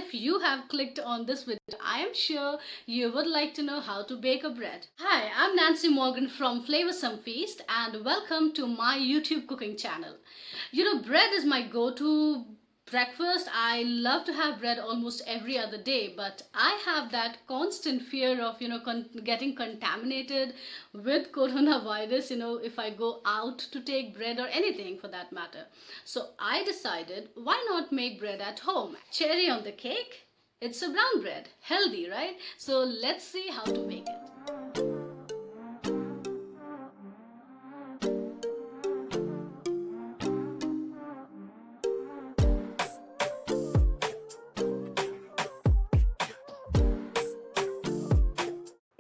if you have clicked on this video, I am sure you would like to know how to bake a bread. Hi, I'm Nancy Morgan from Flavorsomefeast and welcome to my YouTube cooking channel. You know, bread is my go-to breakfast. I love to have bread almost every other day, but I have that constant fear of, getting contaminated with coronavirus, if I go out to take bread or anything for that matter. So I decided, why not make bread at home? Cherry on the cake, it's a brown bread, healthy, right? So let's see how to make it.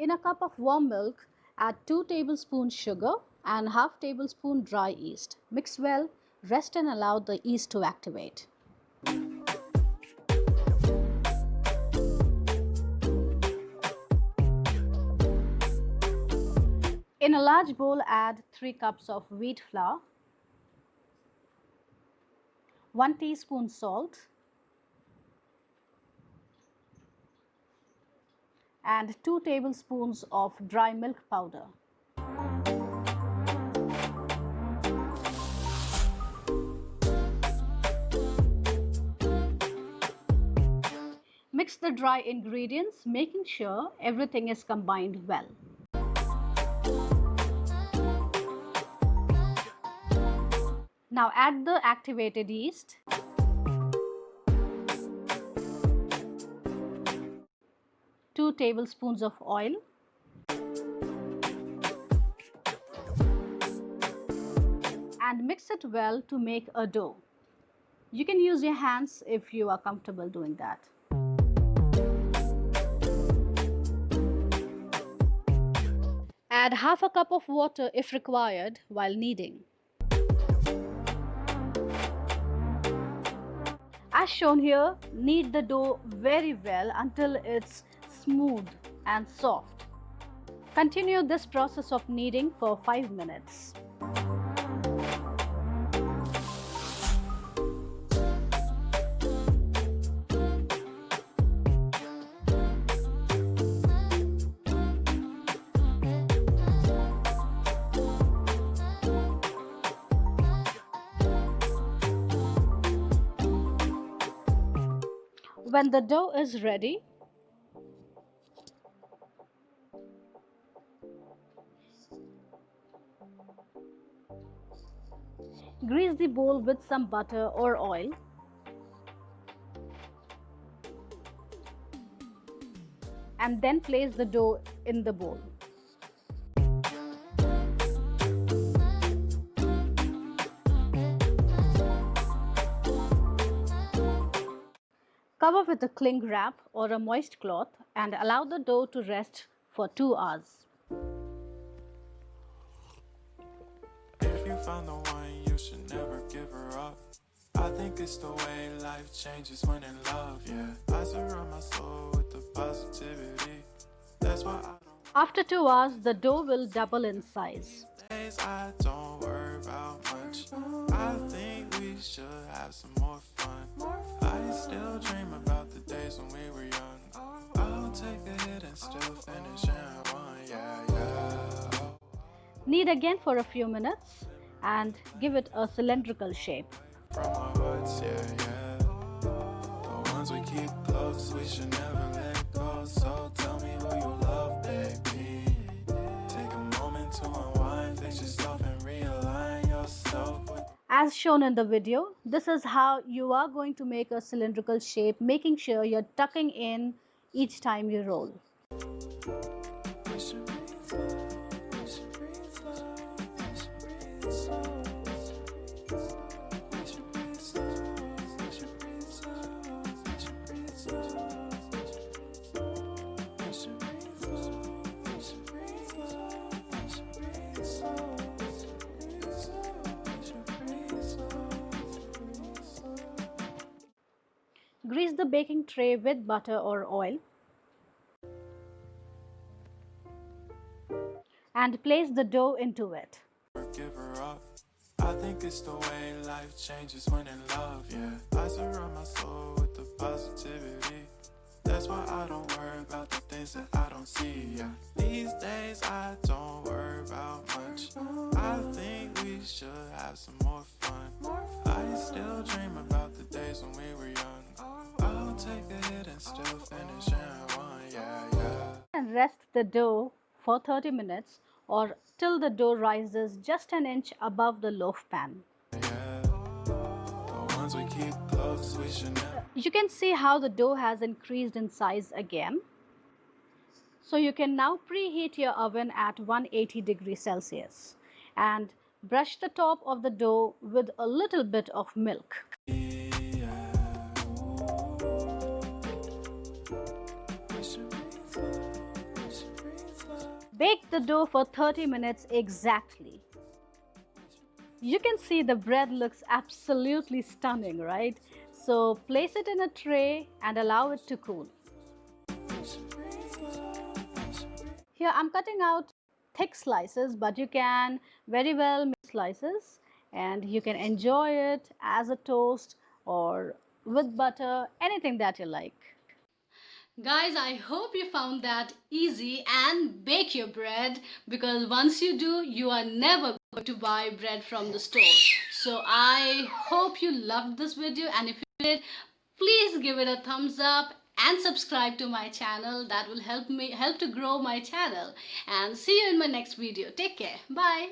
In a cup of warm milk, add 2 tablespoons sugar and half tablespoon dry yeast. Mix well, rest and allow the yeast to activate. In a large bowl, add 3 cups of wheat flour, 1 teaspoon salt, and 2 tablespoons of dry milk powder. Mix the dry ingredients, making sure everything is combined well. Now add the activated yeast, two tablespoons of oil, and mix it well to make a dough. You can use your hands if you are comfortable doing that. Add half a cup of water if required while kneading. As shown here, knead the dough very well until it's smooth and soft. Continue this process of kneading for 5 minutes. When the dough is ready, grease the bowl with some butter or oil. And then place the dough in the bowl. Cover with a cling wrap or a moist cloth and allow the dough to rest for 2 hours. If you find the one, you should never give her up. I think it's the way life changes when in love, yeah. I surround my soul with the positivity. That's why I don't. After 2 hours, the dough will double in size. Days I don't worry about much. I think we should have some more fun. I still dream about the days when we were young. I'll take a hit and still finish and one, yeah. Knead again for a few minutes and give it a cylindrical shape. From our hoods, yeah. The ones we keep close, we should never let go. So tell me who you love, baby. Take a moment to unwind, fix yourself and realign yourself with. As shown in the video, this is how you are going to make a cylindrical shape, making sure you're tucking in each time you roll. Grease the baking tray with butter or oil and place the dough into it. Give her up. I think it's the way life changes when in love, yeah. I surround my soul with the positivity. why I don't worry about the things that I don't see. Yeah. These days I don't worry about much. I think we should have some more fun. I still dream about the days when we were young. I'll take a hit and still finish in one. Yeah, yeah. And rest the dough for 30 minutes or till the dough rises just an inch above the loaf pan. You can see how the dough has increased in size again. So you can now preheat your oven at 180 degrees Celsius and brush the top of the dough with a little bit of milk. Bake the dough for 30 minutes exactly. You can see the bread looks absolutely stunning, right? So place it in a tray and allow it to cool. Here I'm cutting out thick slices, but you can very well make slices and you can enjoy it as a toast or with butter, anything that you like. Guys, I hope you found that easy and bake your bread, because once you do, you are never going to buy bread from the store. So I hope you loved this video, and if you did, please give it a thumbs up and subscribe to my channel. That will help to grow my channel. And see you in my next video. Take care. Bye.